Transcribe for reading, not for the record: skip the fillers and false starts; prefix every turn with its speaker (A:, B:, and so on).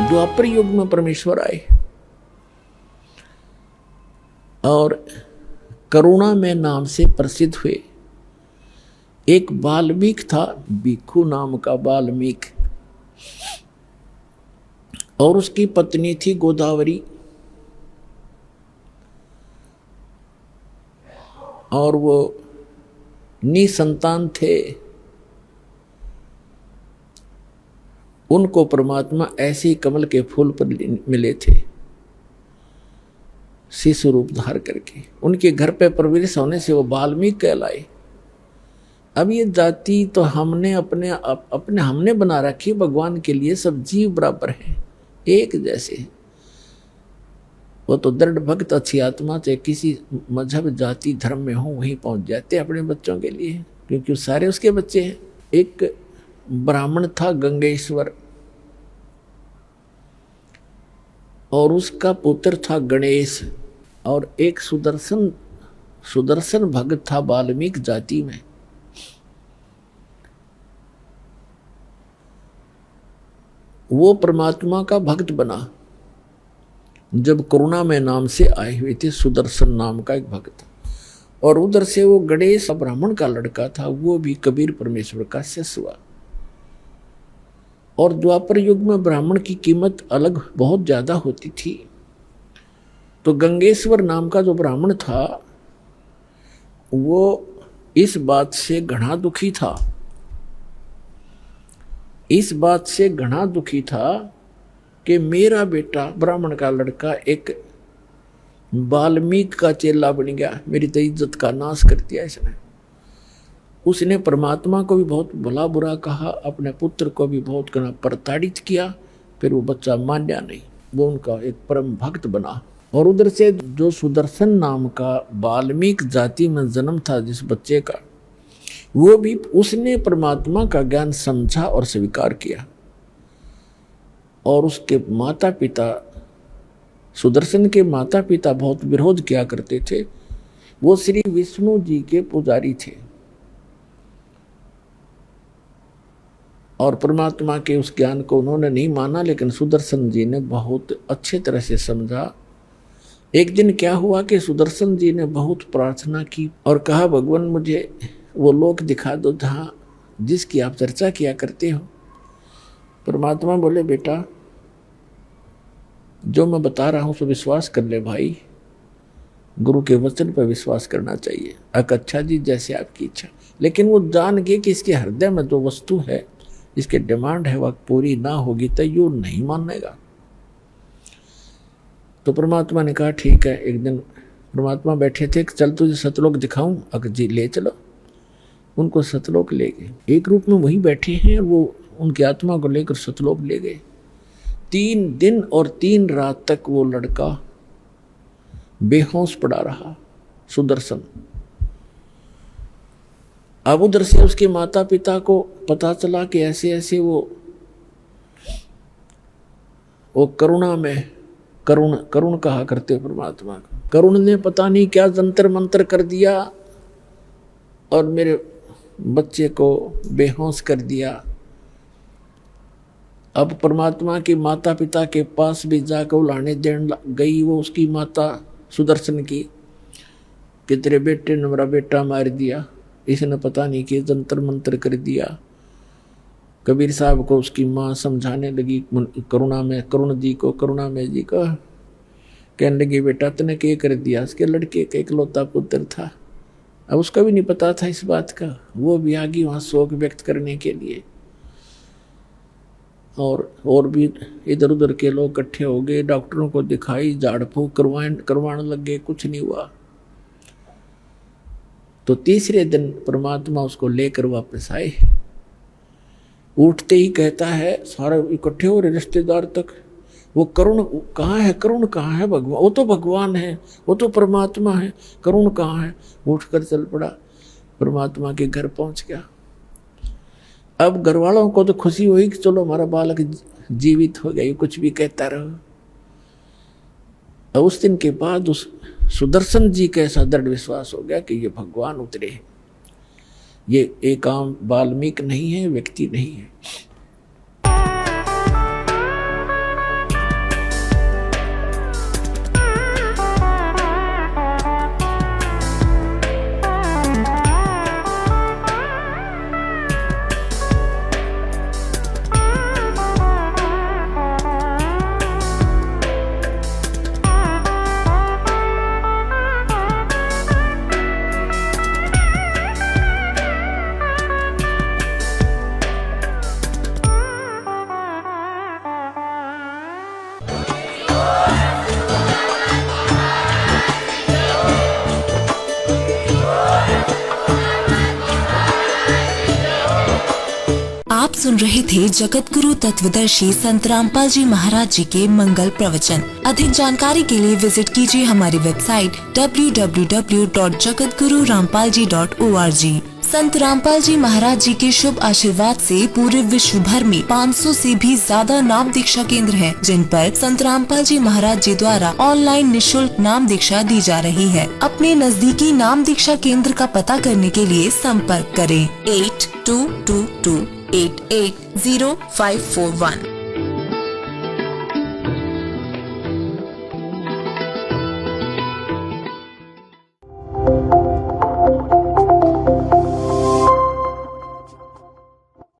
A: द्वापर युग में परमेश्वर आए और करुणा में नाम से प्रसिद्ध हुए। एक वाल्मीकि था, भिक्खु नाम का वाल्मीकि, और उसकी पत्नी थी गोदावरी, और वो निसंतान थे। उनको परमात्मा ऐसे ही कमल के फूल पर मिले थे, शिशु रूप धार करके। उनके घर पे प्रवेश होने से वो वाल्मीकि कहलाए। अब ये जाति तो हमने हमने बना रखी, भगवान के लिए सब जीव बराबर हैं, एक जैसे। वो तो दृढ़ भक्त अच्छी आत्मा से किसी मजहब जाति धर्म में हो वहीं पहुंच जाते अपने बच्चों के लिए, क्योंकि सारे उसके बच्चे हैं। एक ब्राह्मण था गंगेश्वर, और उसका पुत्र था गणेश, और एक सुदर्शन भक्त था वाल्मीकि जाति में। वो परमात्मा का भक्त बना जब करुणा में नाम से आए हुए थे, सुदर्शन नाम का एक भक्त। और उधर से वो गणेश ब्राह्मण का लड़का था, वो भी कबीर परमेश्वर का शिष्य हुआ। और द्वापर युग में ब्राह्मण की कीमत अलग बहुत ज्यादा होती थी। तो गंगेश्वर नाम का जो ब्राह्मण था वो इस बात से घना दुखी था, इस बात से घना दुखी था कि मेरा बेटा ब्राह्मण का लड़का एक वाल्मीकि का चेला बन गया, मेरी तो इज्जत का नाश कर दिया इसने। उसने परमात्मा को भी बहुत भला बुरा कहा, अपने पुत्र को भी बहुत प्रताड़ित किया। फिर वो बच्चा मान्या नहीं, वो उनका एक परम भक्त बना। और उधर से जो सुदर्शन नाम का वाल्मीकि जाति में जन्म था जिस बच्चे का, वो भी उसने परमात्मा का ज्ञान समझा और स्वीकार किया। और उसके माता पिता, सुदर्शन के माता पिता बहुत विरोध किया करते थे। वो श्री विष्णु जी के पुजारी थे और परमात्मा के उस ज्ञान को उन्होंने नहीं माना, लेकिन सुदर्शन जी ने बहुत अच्छे तरह से समझा। एक दिन क्या हुआ कि सुदर्शन जी ने बहुत प्रार्थना की और कहा, भगवान मुझे वो लोक दिखा दो जहाँ जिसकी आप चर्चा किया करते हो। परमात्मा बोले, बेटा जो मैं बता रहा हूँ सो विश्वास कर ले भाई, गुरु के वचन पर विश्वास करना चाहिए। अच्छा जी, जैसे आपकी इच्छा। लेकिन वो जान गए कि इसके हृदय में जो वस्तु है, इसके डिमांड है, वह पूरी ना होगी तो यू नहीं मानेगा। तो परमात्मा ने कहा ठीक है। एक दिन परमात्मा बैठे थे, चल तुझे सतलोक दिखाऊं। अगर जी ले चलो। उनको सतलोक ले गए। एक रूप में वही बैठे हैं, वो उनकी आत्मा को लेकर सतलोक ले गए। 3 दिन और 3 रात तक वो लड़का बेहोश पड़ा रहा, सुदर्शन। अब उधर से उसके माता पिता को पता चला कि ऐसे ऐसे वो करुणा में, करुण कहा करते परमात्मा को। करुण ने पता नहीं क्या जंतर मंत्र कर दिया और मेरे बच्चे को बेहोश कर दिया। अब परमात्मा की माता पिता के पास भी जाकर उलाने देने गई वो उसकी माता सुदर्शन की कि तेरे बेटे ने मेरा बेटा मार दिया, इसने पता नहीं कि जंतर मंत्र कर दिया। कबीर साहब को उसकी माँ समझाने लगी, करुणा में जी को कहने लगी, बेटा तूने क्या कर दिया। उसके लड़के का इकलौता पुत्र था, अब उसका भी नहीं पता था इस बात का। वो भी आ गई वहाँ शोक व्यक्त करने के लिए, और भी इधर उधर के लोग इकट्ठे हो गए। डॉक्टरों को दिखाई, झाड़ फूक करवाने लग गए, कुछ नहीं हुआ। तो तीसरे दिन परमात्मा उसको लेकर वापस आए। उठते ही कहता है, सारे इकट्ठे हो रहे रिश्तेदार तक, वो करुण कहाँ है, करुण कहाँ है भगवान, वो तो भगवान है, वो तो परमात्मा है, करुण कहाँ है। उठकर चल पड़ा, परमात्मा के घर पहुंच गया। अब घर वालों को तो खुशी हुई कि चलो हमारा बालक जीवित हो गया, ये कुछ भी कहता रहो। अब उस दिन के बाद उस सुदर्शन जी का ऐसा दृढ़ विश्वास हो गया कि ये भगवान उतरे, ये एक आम वाल्मीकि नहीं है, व्यक्ति नहीं है।
B: आप सुन रहे थे जगत गुरु तत्वदर्शी संत रामपाल जी महाराज जी के मंगल प्रवचन। अधिक जानकारी के लिए विजिट कीजिए हमारी वेबसाइट www.jagatgururampalji.org। संत रामपाल जी महाराज जी के शुभ आशीर्वाद से पूरे विश्व भर में 500 से भी ज्यादा नाम दीक्षा केंद्र हैं, जिन पर संत रामपाल जी महाराज जी द्वारा ऑनलाइन निशुल्क नाम दीक्षा दी जा रही है। अपने नजदीकी नाम दीक्षा केंद्र का पता करने के लिए संपर्क करें 8222880541।